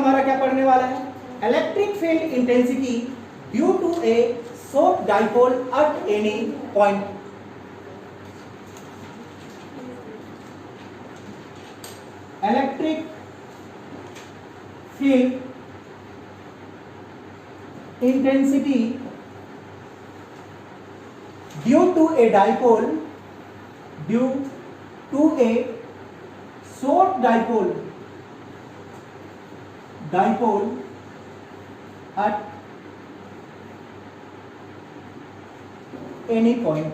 हमारा क्या पढ़ने वाला है? Electric field intensity due to a short dipole at any point. Electric field intensity due to a dipole, due to a short dipole at any point।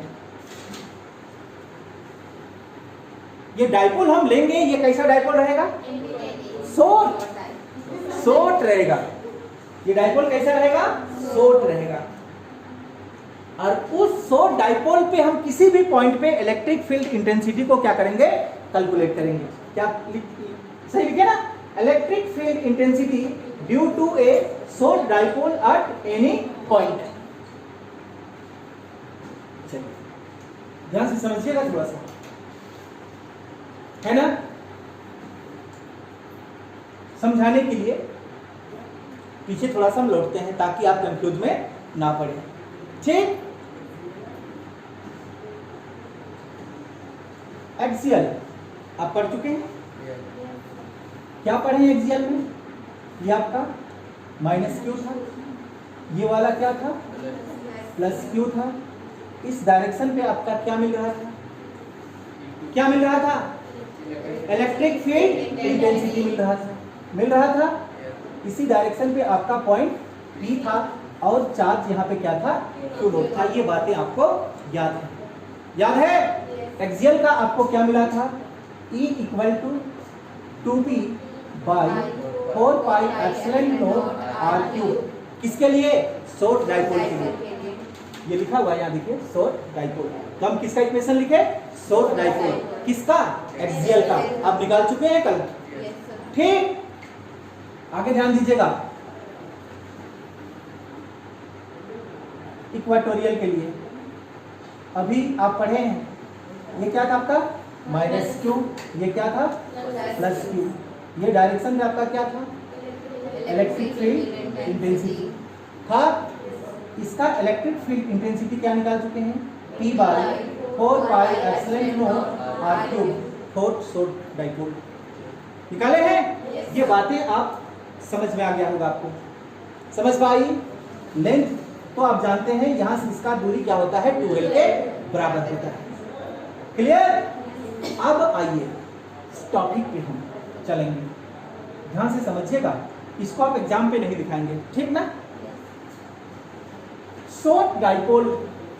ये dipole हम लेंगे, ये कैसा डाइपोल रहेगा? शॉर्ट रहेगा। ये डाइपोल कैसा रहेगा? शॉर्ट रहेगा। और उस शॉर्ट डाइपोल पे हम किसी भी पॉइंट पे इलेक्ट्रिक फील्ड इंटेंसिटी को क्या करेंगे? कैलकुलेट करेंगे। क्या सही लिखे ना? Electric field intensity due to a short dipole at any point. चलिए ध्यान से समझिएगा थोड़ा सा, है ना? समझाने के लिए पीछे थोड़ा सा हम लौटते हैं ताकि आप कंफ्यूज में ना पड़े। ठीक, एक्सियल आप पढ़ चुके हैं? क्या पढ़े एक्सियल में? ये आपका माइनस क्यू था, ये वाला क्या था? प्लस क्यू था। इस डायरेक्शन पे आपका क्या मिल रहा था? क्या मिल रहा था? इलेक्ट्रिक फील्ड इंटेंसिटी मिल रहा था। इसी डायरेक्शन पे आपका पॉइंट P था और चार्ज यहाँ पे क्या था? Q डॉट था। ये बातें आपको याद है? याद है? एक्सियल का आपको क्या मिला था? E equal to 2P by 4 pi epsilon naught R cube. किसके लिए? शॉर्ट डाइपोल के लिए। ये लिखा हुआ है यहाँ देखिए, शॉर्ट डाइपोल। तो हम किसका इक्वेशन लिखे? Short dipole. किसका? एक्सियल का। आप निकाल चुके हैं कल? ठीक, आगे ध्यान दीजिएगा। इक्वाटोरियल के लिए अभी आप पढ़े हैं, ये क्या था आपका? Minus Q. ये क्या था? Plus Q. ये डायरेक्शन में आपका क्या था? इलेक्ट्रिक फील्ड इंटेंसिटी था। इसका इलेक्ट्रिक फील्ड इंटेंसिटी क्या निकाल चुके हैं? P by 4 pi epsilon naught R cube, short dipole निकाले हैं। ये बातें आप समझ में आ गया होगा आपको? समझ में आई? लेंथ तो आप जानते हैं, यहां से इसका दूरी क्या होता है? 2L के बराबर होता है। क्लियर? अब आइए टॉपिक पे हम चलेंगे। ध्यान से समझिएगा, इसको आप एग्जाम पे नहीं दिखाएंगे, ठीक ना? शॉर्ट डाइपोल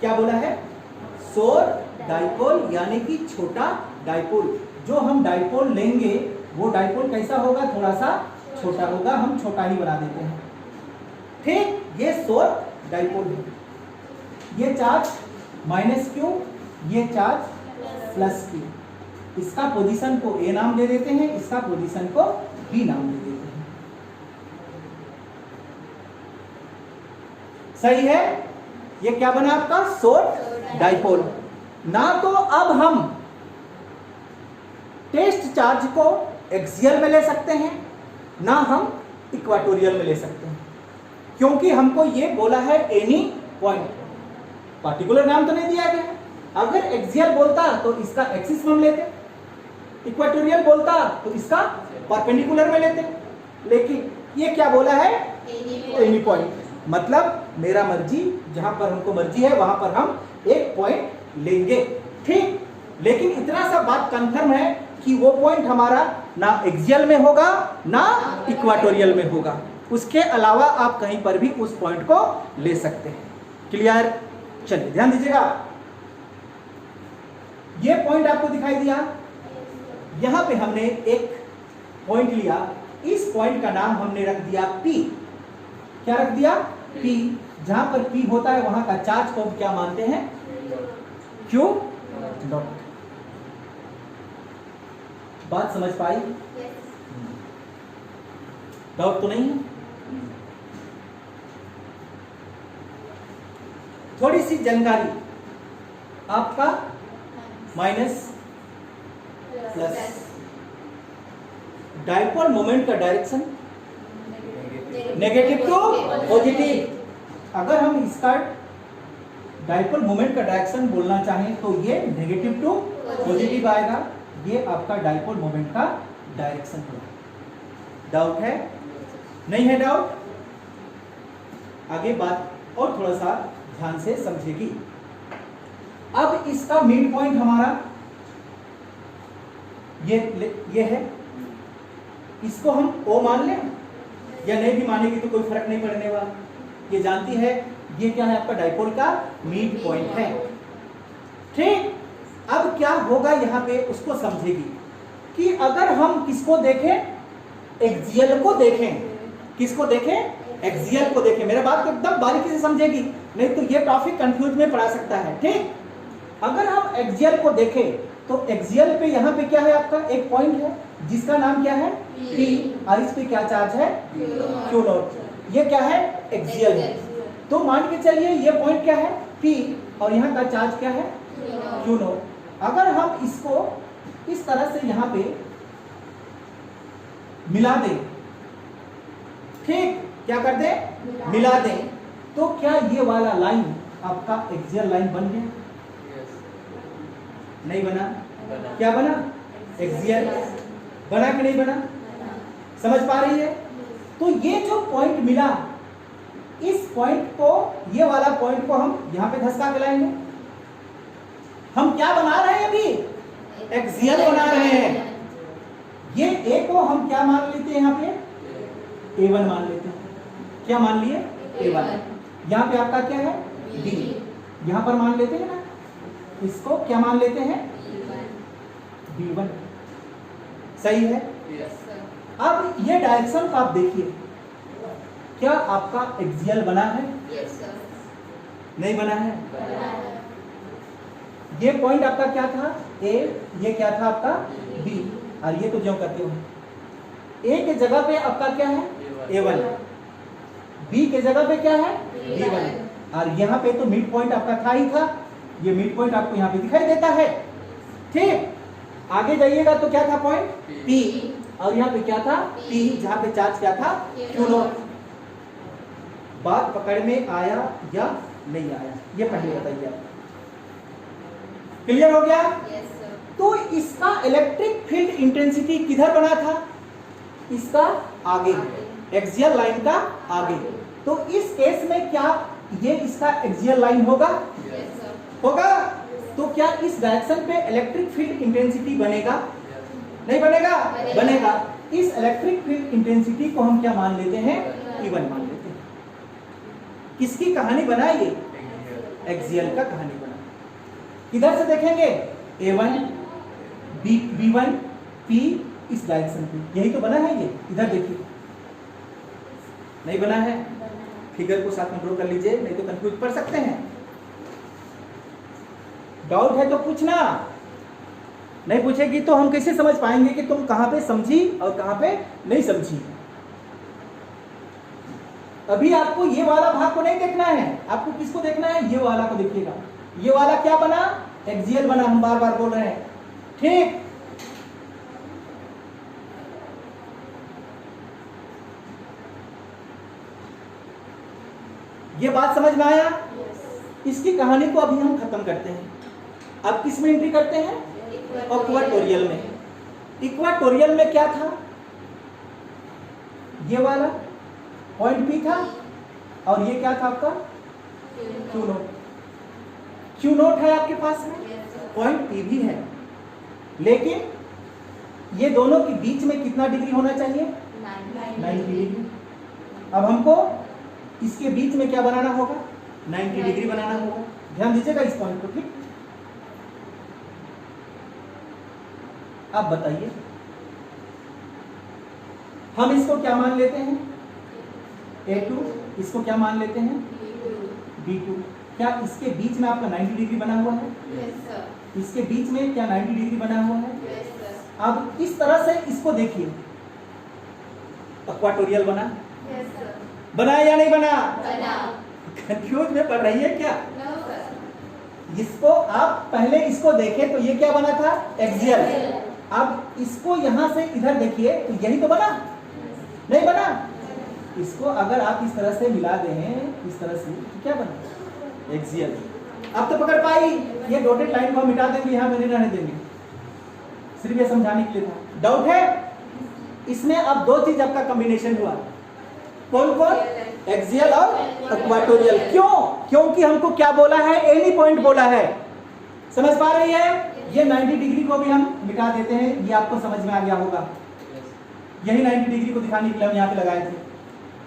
क्या बोला है? शॉर्ट डाइपोल यानी कि छोटा डाइपोल। जो हम डाइपोल लेंगे वो डाइपोल कैसा होगा? थोड़ा सा छोटा होगा, हम छोटा ही बना देते हैं। ठीक, ये शॉर्ट डाइपोल है। ये चार्ज माइनस क्यू, ये चार्ज प्लस क्यू। इसका पोजीशन को A नाम दे देते हैं, इसका पोजीशन को B नाम दे देते हैं। सही है? ये क्या बना आपका? शॉर्ट डाइपोल ना। तो अब हम टेस्ट चार्ज को एक्सियल में ले सकते हैं, ना हम इक्वाटोरियल में ले सकते हैं, क्योंकि हमको ये बोला है एनी पॉइंट। पार्टिकुलर नाम तो नहीं दिया गया। अगर एक्सियल बोलता तो इसका एक्सिस हम लेते, इक्वाटोरियल बोलता तो इसका परपेंडिकुलर में लेते, लेकिन ये क्या बोला है? Any point. मतलब मेरा मर्जी, जहां पर हमको मर्जी है वहां पर हम एक पॉइंट लेंगे। ठीक, लेकिन इतना सा बात कंफर्म है कि वो पॉइंट हमारा ना एक्सियल में होगा ना इक्वाटोरियल में होगा। उसके अलावा आप कहीं पर भी उस पॉइंट को ले सकते हैं। क्लियर? चलिए ध्यान दीजिएगा। ये पॉइंट आपको दिखाई दिया, यहां पे हमने एक पॉइंट लिया, इस पॉइंट का नाम हमने रख दिया P। क्या रख दिया? P। जहां पर P होता है वहां का चार्ज को क्या मानते हैं? Q dot. बात समझ पाई? डाउट तो नहीं है? थोड़ी सी जानकारी आपका माइनस प्लस। डाइपोल मोमेंट का डायरेक्शन नेगेटिव टू पॉजिटिव। अगर हम इसका डाइपोल मोमेंट का डायरेक्शन बोलना चाहें तो ये नेगेटिव टू पॉजिटिव आएगा। ये आपका डाइपोल मोमेंट का डायरेक्शन होगा। डाउट है? नहीं है डाउट? आगे बात और थोड़ा सा ध्यान से समझेगी। अब इसका मिड पॉइंट हमारा ये है, इसको हम O मान लें या नहीं भी मानेगी तो कोई फर्क नहीं पड़ने वाला। ये जानती है ये क्या है, आपका डाइपोल का मिड पॉइंट है। ठीक, अब क्या होगा यहाँ पे उसको समझेगी कि अगर हम किसको देखें, एक्सियल को देखें। किसको देखें? एक्सियल को देखें। मेरा बात को एकदम बारीकी से समझेगी, नहीं तो ये टॉपिक कंफ्यूज में पड़ा सकता है। ठीक, अगर हम एक्सियल को देखें तो एक्सियल पे यहाँ पे क्या है, आपका एक पॉइंट है जिसका नाम क्या है P, और इस पे क्या चार्ज है Q नॉट। ये क्या है, एक्सियल है। तो मान के चलिए ये पॉइंट क्या है P और यहाँ का चार्ज क्या है Q नॉट। अगर हम इसको इस तरह से यहाँ पे मिला दें, ठीक, क्या कर दें, मिला दें, तो क्या ये वाला लाइन आपका एक्सियल लाइन बन गया? नहीं बना? क्या बना? एक्सियल बना कि नहीं बना? समझ पा रही है? तो ये जो पॉइंट मिला, इस पॉइंट को, ये वाला पॉइंट को हम यहां पे धक्का खिलाएंगे। हम क्या बना रहे हैं अभी? एक्सियल बना रहे हैं। ये ए को हम क्या मान लेते हैं, यहाँ पे A1 मान लेते हैं। क्या मान लिए? A1। यहाँ पे आपका क्या है B, यहाँ पर मान लेते हैं ना, इसको क्या मान लेते हैं B1। सही है? अब ये डायरेक्शन को आप देखिए, क्या आपका एक्सियल बना है? नहीं बना है? ये पॉइंट आपका क्या था A, ये क्या था आपका B, और ये तो जो करते हो A के जगह पे आपका क्या है A1, B के जगह पे क्या है B1, और यहाँ पे तो मिड पॉइंट आपका था ही था। ये मिड पॉइंट आपको यहाँ पे दिखाई देता है। ठीक, आगे जाइएगा तो क्या था पॉइंट P, और यहाँ पे क्या था P, जहाँ पे चार्ज क्या था Q नॉट। बात पकड़ में आया या नहीं आया, ये पहले बताइए आप। क्लियर हो गया? तो इसका इलेक्ट्रिक फील्ड इंटेंसिटी किधर बना था? इसका आगे, एक्सियल लाइन का आगे। तो इस केस में क्या ये इसका एक्सियल लाइन होगा? होगा। तो क्या इस डायरेक्शन पे इलेक्ट्रिक फील्ड इंटेंसिटी बनेगा? नहीं बनेगा? बनेगा। इस इलेक्ट्रिक फील्ड इंटेंसिटी को हम क्या मान लेते हैं? E1 मान लेते हैं। किसकी कहानी बनाई ये? एक्सियल का कहानी बना। किधर से देखेंगे? A1 B1 P, इस डायरेक्शन पे यही तो बना है। ये इधर देखिए, नहीं बना है? फिगर को साथ में ड्रॉ कर लीजिए, नहीं तो कंफ्यूज पड़ सकते हैं। डाउट है तो पूछना, नहीं पूछेगी तो हम कैसे समझ पाएंगे कि तुम कहां पे समझी और कहां पे नहीं समझी। अभी आपको ये वाला भाग को नहीं देखना है, आपको किसको देखना है? ये वाला को देखिएगा। ये वाला क्या बना? एक्सियल बना। हम बार बार बोल रहे हैं। ठीक, ये बात समझ में आया? इसकी कहानी को अभी हम खत्म करते हैं। अब किस में एंट्री करते हैं? इक्वाटोरियल में। इक्वाटोरियल में क्या था? ये वाला पॉइंट P था, और ये क्या था आपका Q नोट। Q नोट है आपके पास में, पॉइंट P भी है, लेकिन ये दोनों के बीच में कितना डिग्री होना चाहिए? 90 डिग्री। अब हमको इसके बीच में क्या बनाना होगा? 90 डिग्री बनाना होगा। ध्यान दीजिएगा इस पॉइंट को। ठीक, अब बताइए, हम इसको क्या मान लेते हैं? A2, इसको क्या मान लेते हैं? B2। क्या इसके बीच में आपका 90 डिग्री बना हुआ है? इसके बीच में क्या 90 डिग्री बना हुआ है? अब इस तरह से इसको देखिए, इक्वाटोरियल बना? बना या नहीं बना? कंफ्यूज में पड़ रही है क्या? इसको आप पहले इसको देखें तो ये क्या बना था? एक्सियल। अब इसको यहां से इधर देखिए तो यही तो बना, नहीं बना? इसको अगर आप इस तरह से मिला दें, इस तरह से, तो क्या बना? एक्सियल। अब तो पकड़ पाई, ये डॉटेड लाइन को हम मिटा देंगे, यहाँ मैंने रहने देंगे, सिर्फ ये समझाने के लिए था। डाउट है? इसमें अब दो चीज आपका कॉम्बिनेशन हुआ, कौन कौन? एक्सियल और इक्वेटोरियल। क्यों? क्योंकि हमको क्या बोला है? एनी पॉइंट बोला है। समझ पा रही है? ये 90 डिग्री को भी हम मिटा देते हैं, ये आपको समझ में आ गया होगा। यही 90 डिग्री को दिखाने के लिए हम यहाँ पे लगाए थे।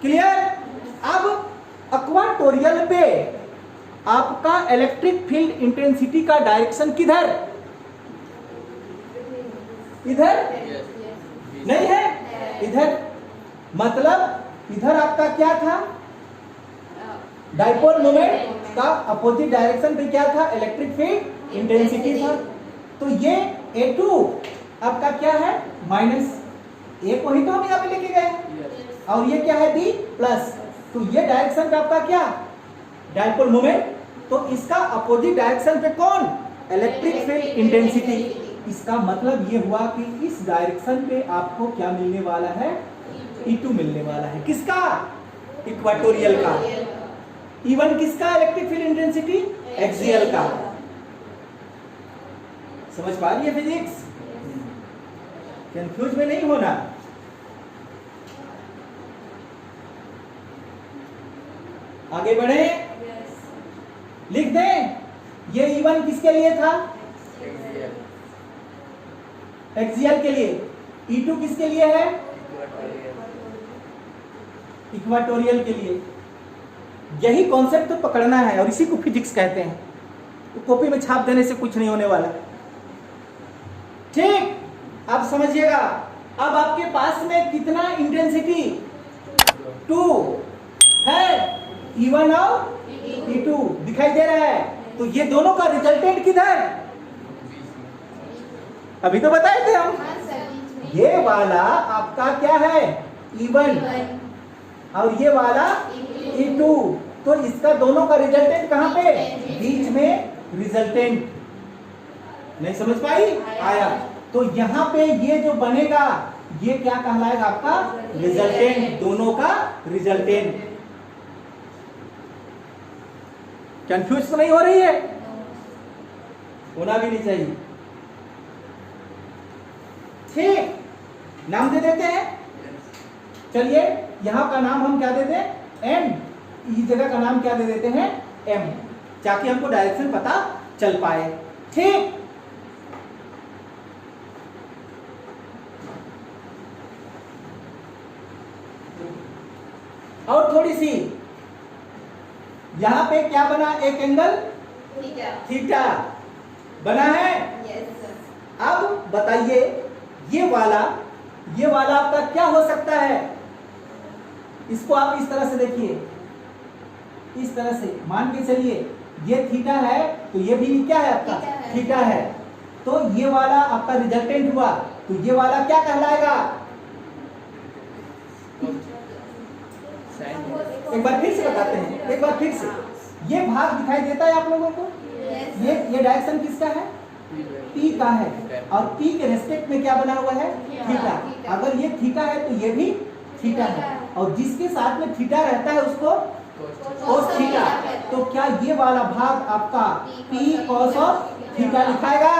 क्लियर? अब इक्वेटोरियल पे आपका इलेक्ट्रिक फील्ड इंटेंसिटी का डायरेक्शन किधर? इधर नहीं है, इधर। मतलब इधर आपका क्या था? डाइपोल मोमेंट का अपोजिट डायरेक्शन पे क्या था? इलेक्ट्रिक फील्ड इंटेंसिटी था। तो ये A2 आपका क्या है? माइनस ए को ही तो हम यहाँ पे लेके गए, और ये क्या है? B plus. तो ये डायरेक्शन पे आपका क्या? Dipole moment. तो इसका अपोजिट डायरेक्शन पे कौन? Electric field intensity. इसका मतलब ये हुआ कि इस डायरेक्शन पे आपको क्या मिलने वाला है? E2 मिलने वाला है। किसका? इक्वेटोरियल का। E1 किसका? इलेक्ट्रिक फील्ड इंटेंसिटी एक्सियल का। समझ पा रही है फिजिक्स? कंफ्यूज में नहीं होना। आगे बढ़े, लिख दें। ये E1 किसके लिए था? एक्सियल के लिए। E2 किसके लिए है? इक्वेटोरियल के लिए। यही कॉन्सेप्ट तो पकड़ना है, और इसी को फिजिक्स कहते हैं। तो कॉपी में छाप देने से कुछ नहीं होने वाला। ठीक, अब समझिएगा। अब आपके पास में कितना इंटेंसिटी? 2 है। E1 और E2 दिखाई दे रहा है। तो ये दोनों का रिजल्टेंट किधर? अभी तो बताए थे हम। ये वाला आपका क्या है? E1 और ये वाला E2। तो इसका दोनों का रिजल्टेंट कहां पे? बीच में रिजल्टेंट। नहीं समझ पाई? आया। तो यहां पे ये जो बनेगा, ये क्या कहलाएगा? आपका रिजल्टेंट। दोनों का रिजल्टेंट। कंफ्यूज तो नहीं हो रही है? होना भी नहीं चाहिए। ठीक, नाम दे देते हैं। चलिए, यहां का नाम हम क्या देते हैं? M। इस जगह का नाम क्या दे देते हैं? M, ताकि हमको डायरेक्शन पता चल पाए। ठीक, और थोड़ी सी यहां पे क्या बना? एक एंगल थीटा बना है। अब बताइए, ये वाला आपका क्या हो सकता है? इसको आप इस तरह से देखिए, इस तरह से मान के चलिए, ये थीटा है, तो ये भी क्या है? आपका थीटा है। तो ये वाला आपका रिजल्टेंट हुआ। तो ये वाला क्या कहलाएगा? एक बार फिर से बताते हैं, एक बार फिर से। ये भाग दिखाई देता है आप लोगों को? ये डायरेक्शन किसका है? P का है। और P के रेस्पेक्ट में क्या बना हुआ है? थीटा। अगर ये थीटा है तो ये भी थीटा है, और जिसके साथ में थीटा रहता है उसको cos थीटा। तो क्या ये वाला भाग आपका P cos ऑफ थीटा लिखाएगा,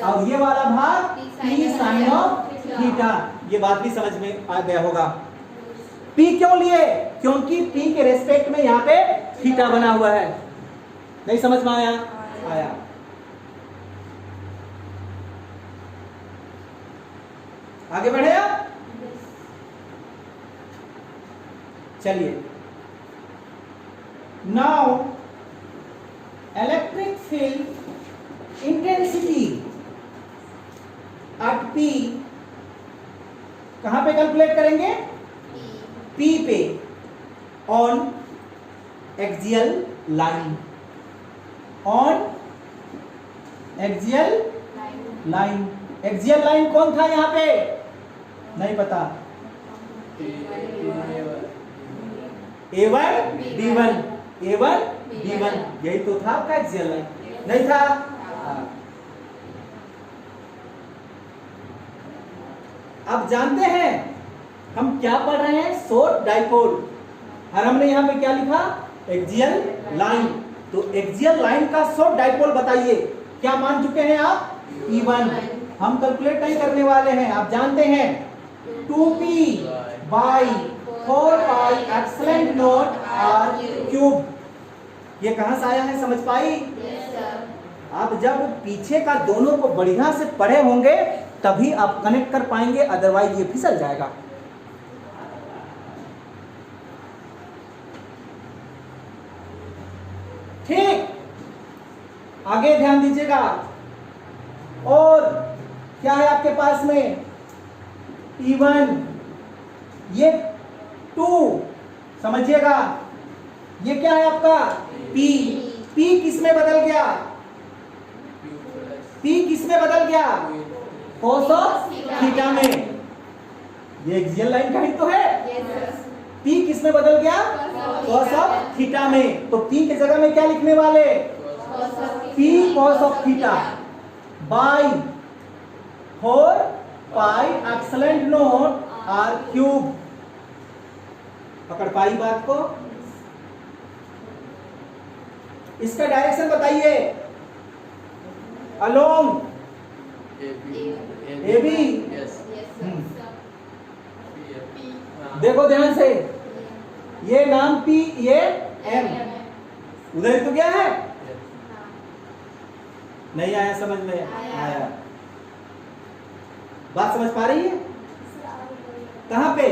और ये वाला भाग P sin ऑफ थीटा? ये बात भी समझ में आ गया होगा। P क्यों लिए? क्योंकि P के रेस्पेक्ट में यहाँ पे थीटा बना हुआ है। नहीं समझ में आया? आया। आगे बढ़े आप? चलिए, now electric field intensity at P कहां पे कैलकुलेट करेंगे? P पे, on axial line. On axial line. Axial line कौन था यहां पे? नहीं पता। A1 B1, A1 B1, यही तो था आपका एक्सियल लाइन। नहीं था? अब जानते हैं हम क्या पढ़ रहे हैं? Short dipole. और हमने यहाँ पे क्या लिखा? Axial line. तो एक्सियल लाइन का शॉर्ट डाइपोल बताइए, क्या मान चुके हैं आप? E1। हम कैलकुलेट नहीं करने वाले हैं, आप जानते हैं 2p by 4 epsilon naught r cube. ये कहां से आया है, समझ पाई? आप जब पीछे का दोनों को बढ़िया से पढ़े होंगे तभी आप कनेक्ट कर पाएंगे, अदरवाइज ये फिसल जाएगा। ठीक, आगे ध्यान दीजिएगा। और क्या है आपके पास में? E1, ये 2, समझिएगा। ये क्या है आपका? P। P किस में बदल गया? P किस में बदल गया? cos ऑफ थीटा में। ये एक्सियल लाइन का ही तो है। P किस में बदल गया? cos ऑफ थीटा में। तो P की जगह में क्या लिखने वाले? P cos of theta by 4 pi epsilon naught r cube. पकड़ पाई बात को? इसका डायरेक्शन बताइए। Along AB। देखो ध्यान से, ये नाम P, ये M। उधर तो क्या है? नहीं आया समझ में? आया। बात समझ पा रही है? कहां पे?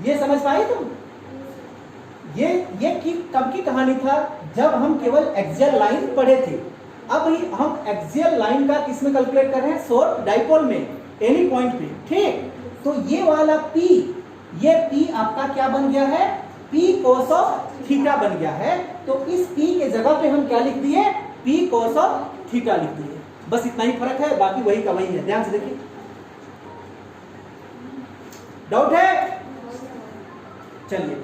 ये समझ पाई तुम? ये कब की कहानी था? जब हम केवल एक्सियल लाइन पढ़े थे। अब ही हम एक्सियल लाइन का किस में कैलकुलेट कर रहे हैं? शॉर्ट डाइपोल में, एनी पॉइंट पे। ठीक, तो ये वाला P, ये P आपका क्या बन गया है? P cos ऑफ थीटा बन गया है। तो इस P के जगह पे हम क्या लिख दिए? P cos ऑफ थीटा लिख दिए। बस इतना ही फर्क है, बाकी वही का वही है। ध्यान से देखिए। डाउट है? चलिए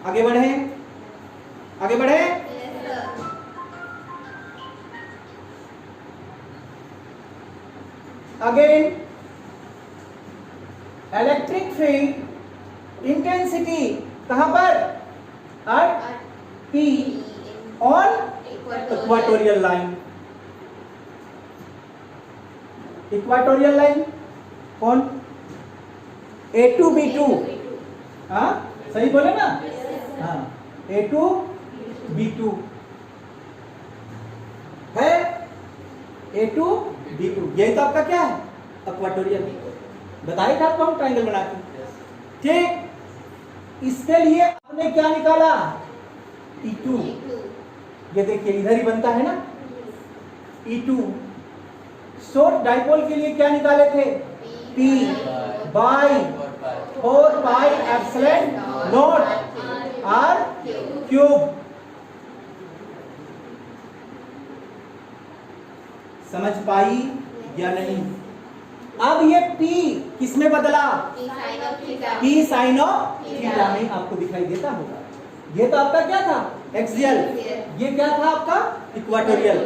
आगे बढ़े, आगे बढ़े। अगेन, इलेक्ट्रिक फील्ड इंटेंसिटी कहां पर? At P on equatorial line. Equatorial line कौन? A2 B2। हाँ सही बोले ना? हाँ, A2 B2 है। A2 B2 यही तो आपका क्या है? इक्वेटोरियल। बताया था आपको हम ट्रायंगल बना के। ठीक, इसके लिए आपने क्या निकाला? E2। ये देखिए इधर ही बनता है ना E2। शॉर्ट डाइपोल के लिए क्या निकाले थे? P by 4 pi epsilon naught r cube. समझ पाई या नहीं? अब ये P किस में बदला? P साइन ऑफ थीटा में आपको दिखाई देता होगा। ये तो आपका क्या था? एक्सियल। ये क्या था आपका? इक्वेटोरियल।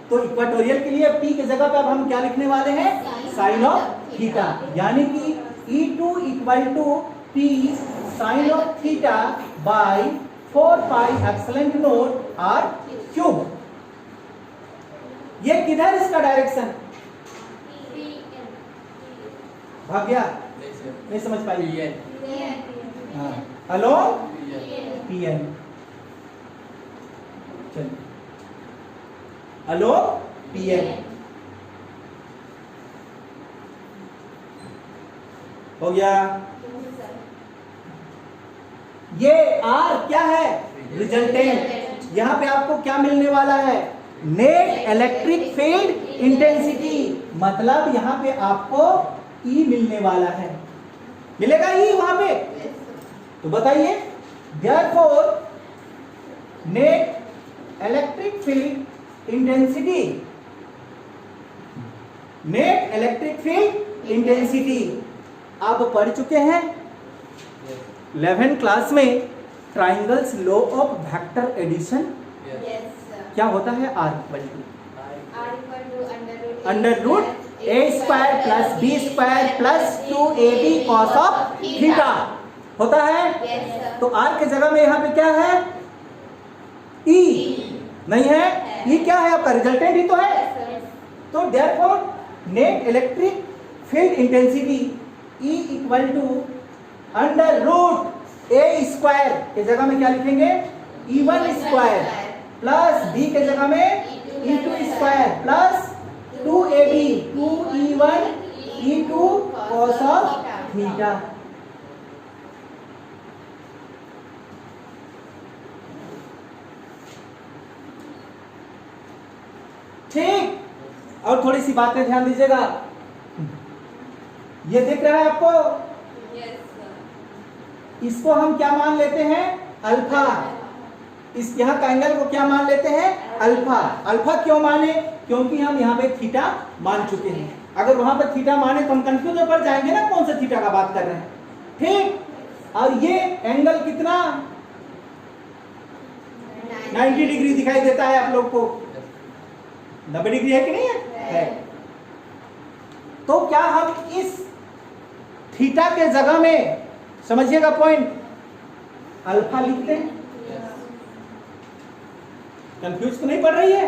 तो इक्वेटोरियल के लिए P की जगह पे अब हम क्या लिखने वाले हैं? Sine of theta. यानी कि E2 equal to P sine of theta by 4 pi epsilon naught r cube. ये किधर इसका डायरेक्शन? भाग गया? नहीं समझ पाई? हाँ, हेलो PN। चलिए, हेलो PN हो गया। ये R क्या है? रिजल्टेंट। यहां पे आपको क्या मिलने वाला है? Net electric field intensity. मतलब यहां पे आपको E मिलने वाला है। मिलेगा E वहां पे? तो बताइए, therefore net electric field intensity, net electric field intensity आप पढ़ चुके हैं 11th क्लास में। Triangle's law of vector addition क्या होता है? R equal to under root a square plus b square plus 2ab cos of theta होता है। तो आर के जगह में यहाँ पे क्या है, ई नहीं है, ई क्या है आपका रिजल्टेंट ही तो है। तो therefore net electric field intensity E equal to under root a square के जगह में क्या लिखेंगे, E1 स्क्वायर प्लस बी के जगह में E2 square plus 2ab 2E1 E2 cos of theta. ठीक, और थोड़ी सी बातें ध्यान दीजिएगा। ये दिख रहा है आपको, इसको हम क्या मान लेते हैं, अल्फा। इस यहाँ का एंगल को क्या मान लेते हैं, अल्फा। अल्फा क्यों माने, क्योंकि हम यहाँ पे थीटा मान चुके हैं। अगर वहां पर थीटा माने तो हम कंफ्यूज हो पड़ जाएंगे ना, कौन सा थीटा का बात कर रहे हैं। ठीक, और ये एंगल कितना 90 डिग्री दिखाई देता है आप लोग को, 90 डिग्री है कि नहीं है? तो क्या हम इस थीटा के जगह में, समझिएगा पॉइंट, अल्फा लिखते हैं? कंफ्यूज तो नहीं पड़ रही है?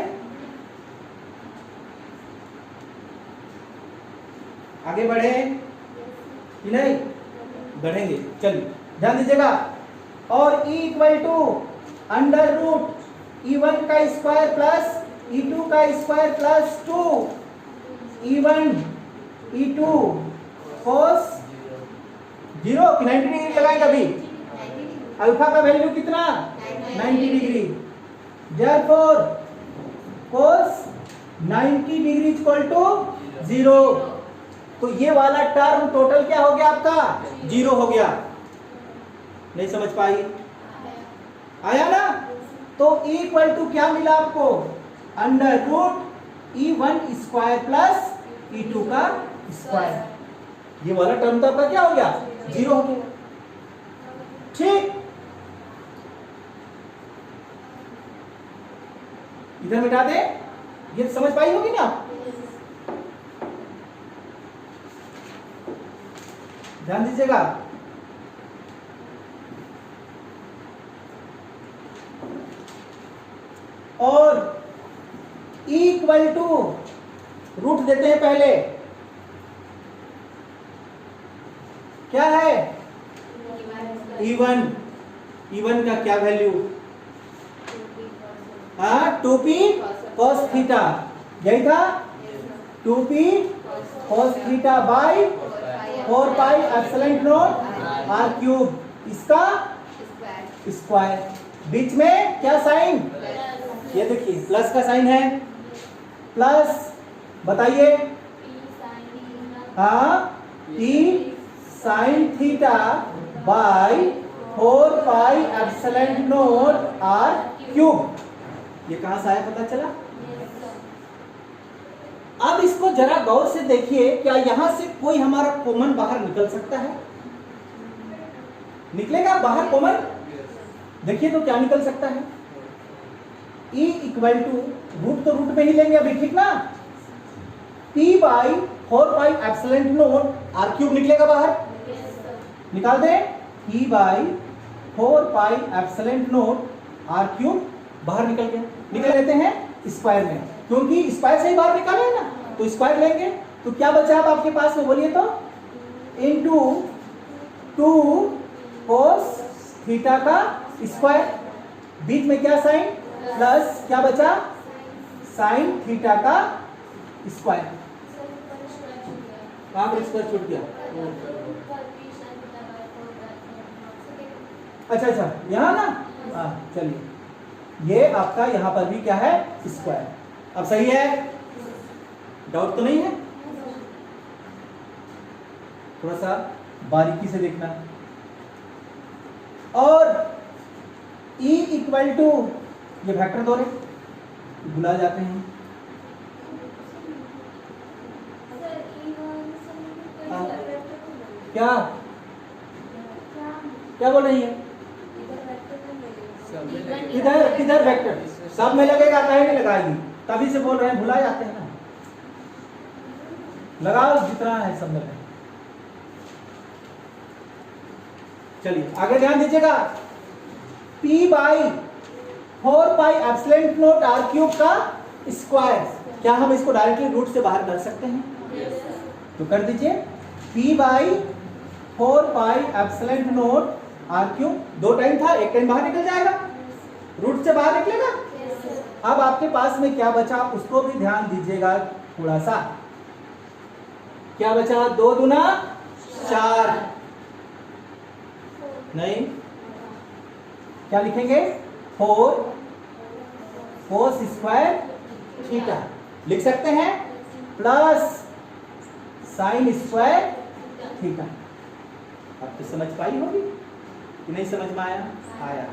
आगे बढ़े कि नहीं? बढ़ेंगे, चलिए ध्यान दीजिएगा। और E equal to under root E1 का स्क्वायर प्लस E2 का square plus 2E1 E2 cos 0 कि 90 डिग्री लगाएंगे अभी। अल्फा का वैल्यू कितना, 90 degree. Therefore cos 90 degree equal to 0। तो ये वाला टर्म टोटल क्या हो गया आपका, 0 हो गया। नहीं समझ पाई? आया ना? तो E इक्वल टू क्या मिला आपको, under root E1 square plus E2 का स्क्वायर। ये वाला टर्म तो आपका क्या हो गया, 0 हो गया। ठीक, इधर मिटा दे। ये समझ पाई होगी ना? ध्यान दीजिएगा। और E इक्वल टू रूट देते हैं पहले, क्या है, E1। E1 का क्या वैल्यू, 2p cos थीटा, यही था, 2p cos theta by 4 pi epsilon naught r cube, इसका स्क्वायर। बीच में क्या साइन, ये देखिए प्लस का साइन है, प्लस बताइए, t sine theta by 4 pi epsilon naught r cube. ये कहां से आया पता चला? अब इसको जरा गौर से देखिए, क्या यहां से कोई हमारा कॉमन बाहर निकल सकता है? निकलेगा बाहर कॉमन? देखिए तो क्या निकल सकता है, E इक्वल टू रूट, तो रूट में ही लेंगे अभी, ठीक ना, P by 4 pi epsilon naught r cube निकलेगा बाहर, निकाल दे। P by 4 pi epsilon naught r cube बाहर निकल गया। निकल लेते हैं स्क्वायर में, क्योंकि स्क्वायर से ही बाहर निकाले है ना, तो स्क्वायर लेंगे। तो क्या बचा अब आपके पास में, बोलिए तो, इनटू 2 cos थीटा का स्क्वायर, बीच में क्या साइन, प्लस क्या बचा, साइन थीटा का स्क्वायर। कहां पर स्क्वायर छूट गया? अच्छा, यहां ना, चलिए, ये आपका यहां पर भी क्या है, स्क्वायर। अब सही है, डाउट तो नहीं है? थोड़ा सा बारीकी से देखना। और E इक्वल टू, ये वेक्टर दो रे, भुला जाते हैं। क्या क्या बोल रही है? किधर किधर वेक्टर, सब में लगेगा, कहीं नहीं लगाएगी, तभी से बोल रहे हैं, भुला जाते हैं ना। लगाओ जितना है सब लगाओ। चलिए आगे ध्यान दीजिएगा। P by 4 pi epsilon naught r cube का स्क्वायर, क्या हम इसको डायरेक्टली रूट से बाहर कर सकते हैं? तो कर दीजिए। P by 4 pi epsilon naught r cube, 2 time था, 1 टाइम बाहर निकल जाएगा, रूट से बाहर निकलेगा। अब आपके पास में क्या बचा उसको भी ध्यान दीजिएगा थोड़ा सा। क्या बचा? 2 दूना 4, नहीं क्या लिखेंगे? 4 कोस स्क्वायर थीटा लिख सकते हैं, प्लस साइन स्क्वायर थीटा। अब तो समझ पाई होगी कि नहीं समझ में आया? आया।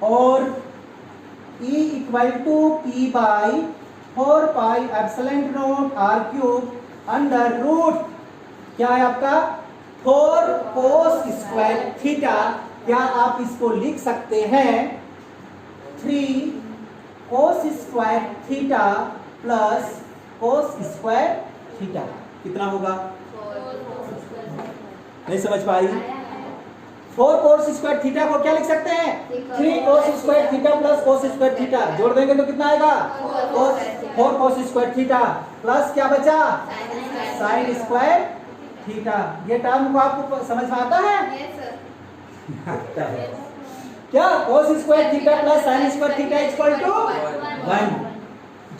और E equal to P by 4 pi epsilon naught r cube under root, क्या है आपका? 4 कोस स्क्वायर थीटा। क्या आप इसको लिख सकते हैं? 3 कोस square theta plus cos square theta. कितना होगा? नहीं समझ पाई? 4 कोस स्क्वायर थीटा को क्या लिख सकते हैं? 3 कोस square theta plus cos square theta. जोड़ देंगे तो कितना आएगा? 4 कोस स्क्वायर थीटा प्लस क्या बचा? Sine square theta. ये टर्म को आपको समझ में आता है? आता है। क्या? Cos square theta plus sine square theta equal to 1।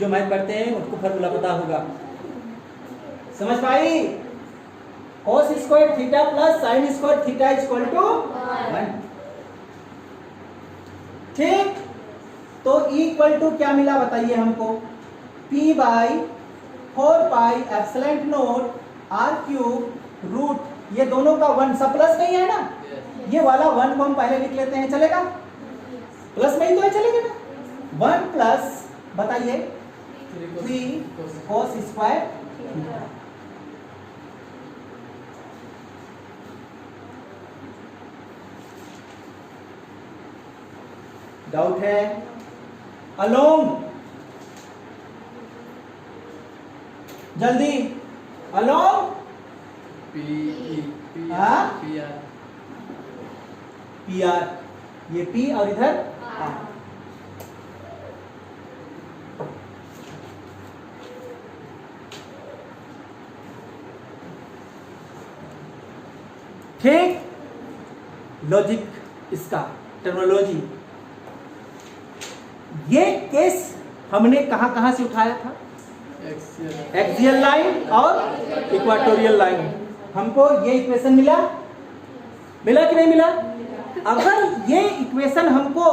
जो मैथ पढ़ते हैं उनको फॉर्मूला पता होगा। समझ पाई? Cos square theta plus sine square theta equal to 1। ठीक, तो इक्वल टू क्या मिला बताइए हमको? P by 4 pi epsilon naught r cube root, ये दोनों का 1 सब प्लस नहीं है ना? ये वाला 1 को हम पहले लिख लेते हैं, चलेगा? प्लस में ही तो है, चलेगा ना? 1 प्लस बताइए 3 कोस स्क्वायर थीटा। डाउट है? अलोंग जल्दी, अलोंग पी आर, ये P और इधर R। ठीक, लॉजिक इसका टर्मिनोलॉजी। ये केस हमने कहां से उठाया था? एक्सियल लाइन और इक्वाटोरियल लाइन। हमको ये इक्वेशन मिला कि नहीं मिला? अगर ये इक्वेशन हमको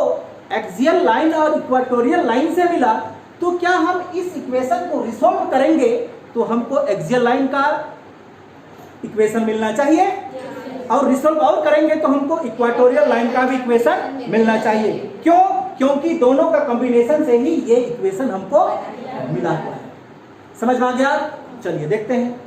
एक्सियल लाइन और इक्वाटोरियल लाइन से मिला तो क्या हम इस इक्वेशन को रिसॉल्व करेंगे तो हमको एक्सियल लाइन का इक्वेशन मिलना चाहिए, और रिसॉल्व और करेंगे तो हमको इक्वाटोरियल लाइन का भी इक्वेशन मिलना चाहिए। क्यों? क्योंकि दोनों का कॉम्बिनेशन से ही ये इक्वेशन हमको मिला हुआ है। समझ में आ गया? चलिए देखते हैं।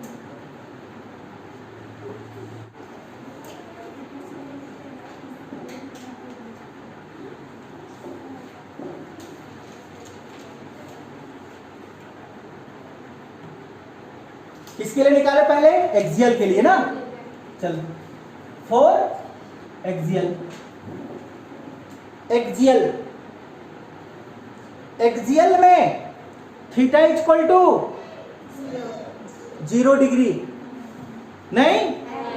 किसके लिए निकाले? पहले एक्सियल के लिए ना। चल, फॉर एक्सियल, एक्सियल में थीटा इक्वल टू 0 डिग्री। नहीं,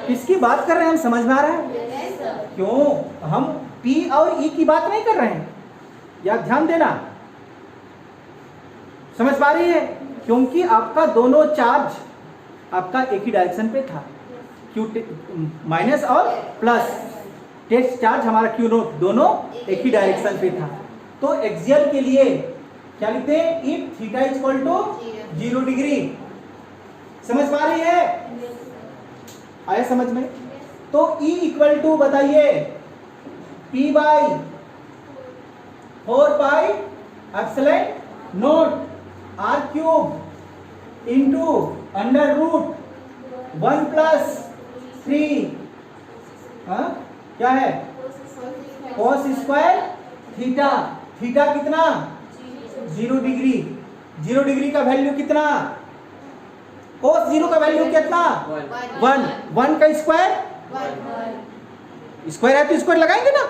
किसकी बात कर रहे हैं हम? समझ में आ रहा है? क्यों? हम P और E की बात नहीं कर रहे हैं, या ध्यान देना। समझ पा रही है? क्योंकि आपका दोनों चार्ज आपका एक ही डायरेक्शन पे था, Q माइनस और प्लस। टेस्ट चार्ज हमारा Q नोट दोनों एक ही डायरेक्शन पे था। तो एक्सियल के लिए क्या लिखते हैं? If theta equal to 0 degree. समझ पा रही है? आया समझ में? तो E इक्वल टू बताइए P by 4 pi epsilon naught r cube into under root 1 plus 3, क्या है? Cos square theta. थीटा कितना? 0 डिग्री। 0 डिग्री का वैल्यू कितना? cos 0 का वैल्यू कितना 1, 1 का स्क्वायर, स्क्वायर है तो स्क्वायर लगाएंगे ना।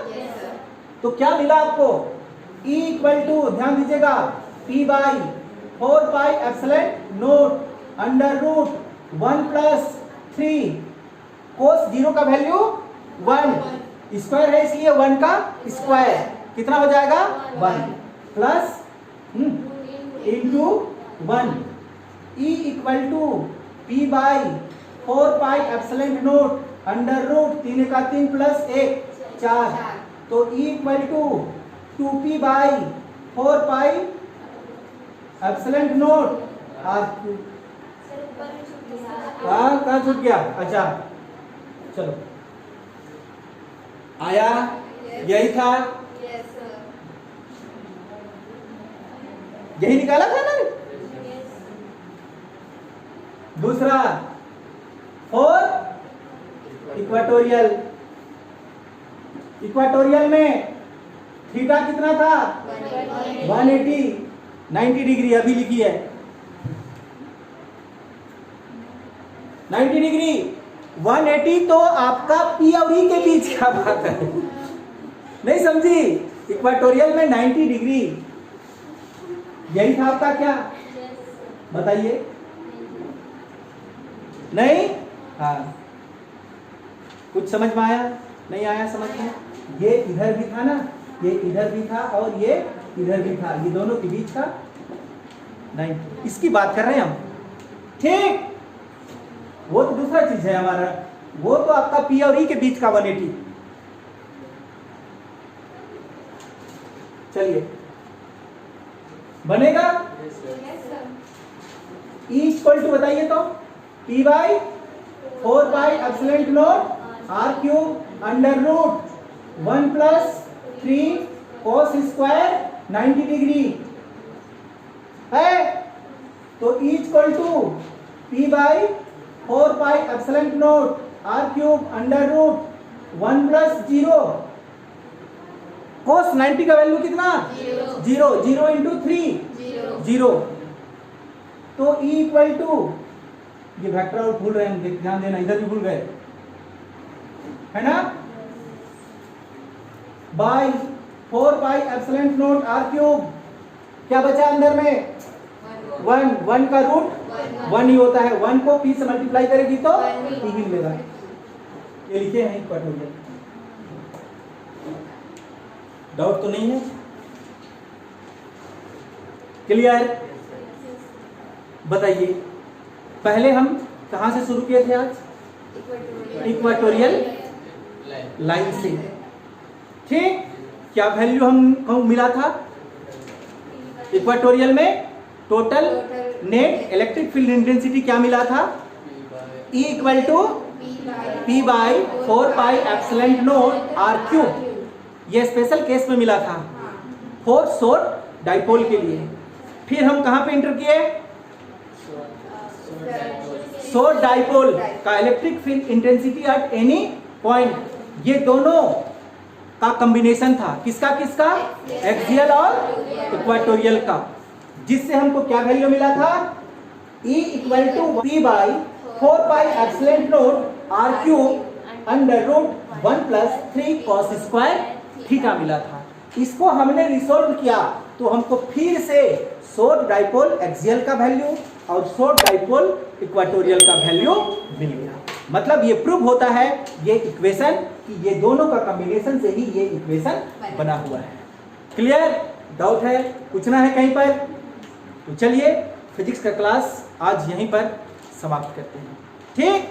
तो क्या मिला आपको, E इक्वल टू, ध्यान दीजिएगा, P by 4 pi epsilon naught under root 1 plus 3 cos 0 का वैल्यू 1, स्क्वायर है इसलिए 1 का स्क्वायर कितना हो जाएगा 1 plus into 1, E equal to P by 4 pi epsilon naught under root 3 का 3 प्लस 1 4, तो E equal to 2P by 4 pi epsilon naught r cube. कहाँ छूट गया, अच्छा चलो आया, यही था, यही निकाला था ना। दूसरा 4 इक्वाटोरियल, इक्वाटोरियल में थीटा कितना था 180, 90 डिग्री अभी लिखी है 90 डिग्री 180, तो आपका P और E के बीच का बात है, नहीं समझी। इक्वाटोरियल में 90 डिग्री, यही था आपका क्या, बताइए। नहीं, हाँ कुछ समझ में आया, नहीं आया समझ में। ये इधर भी था ना, ये इधर भी था और ये इधर भी था, ये दोनों के बीच का नहीं, इसकी बात कर रहे हैं हम, ठीक। वो तो दूसरा चीज है हमारा, वो तो आपका P और E के बीच का 180। चलिए बनेगा, E इक्वल टू बताइए तो P by 4 pi epsilon naught r cube under root 1 plus 3 cos square 90 degree है, तो E equal to P by 4 pi epsilon naught r cube under root 1 plus 0 cos 90 का value कितना 0, 0 into 3 0, तो E equal to, ये vector और भूल रहे हैं, ध्यान देना, इधर भी भूल गए है ना, by 4 pi epsilon naught r cube, क्या बचा अंदर में 1 का रूट 1 ही होता है, 1 को P से मल्टीप्लाई करेगी तो P ही मिलेगा। ये लिखे हैं इक्वाटोरियल, डाउट तो नहीं है, क्लियर। बताइए पहले हम कहां से शुरू किए थे आज, इक्वाटोरियल लाइन से, ठीक। क्या वैल्यू हमको मिला था इक्वाटोरियल में, total net electric field intensity क्या मिला था, E equal to P by 4 pi epsilon naught r cube, ये स्पेशल केस में मिला था फॉर शॉर्ट डाइपोल के लिए। फिर हम कहां पे एंटर किए, शॉर्ट डाइपोल का electric field intensity at any point, ये दोनों का कॉम्बिनेशन था, किसका किसका, एक्सियल और इक्वाटोरियल का, जिससे हमको क्या वैल्यू मिला था, E equal to P by 4 pi epsilon naught r cube under root 1 plus 3 cos square theta मिला था। इसको हमने रिसोल्व किया तो हमको फिर से शॉर्ट डाइपोल एक्सियल का वैल्यू और शॉर्ट डाइपोल इक्वाटोरियल का वैल्यू मिल गया। मतलब ये प्रूव होता है ये इक्वेशन कि ये दोनों का कॉम्बिनेशन से ही ये इक्वेशन बना हुआ है। क्लियर, डाउट है, पूछना है कहीं पर? तो चलिए फिजिक्स का क्लास आज यहीं पर समाप्त करते हैं, ठीक।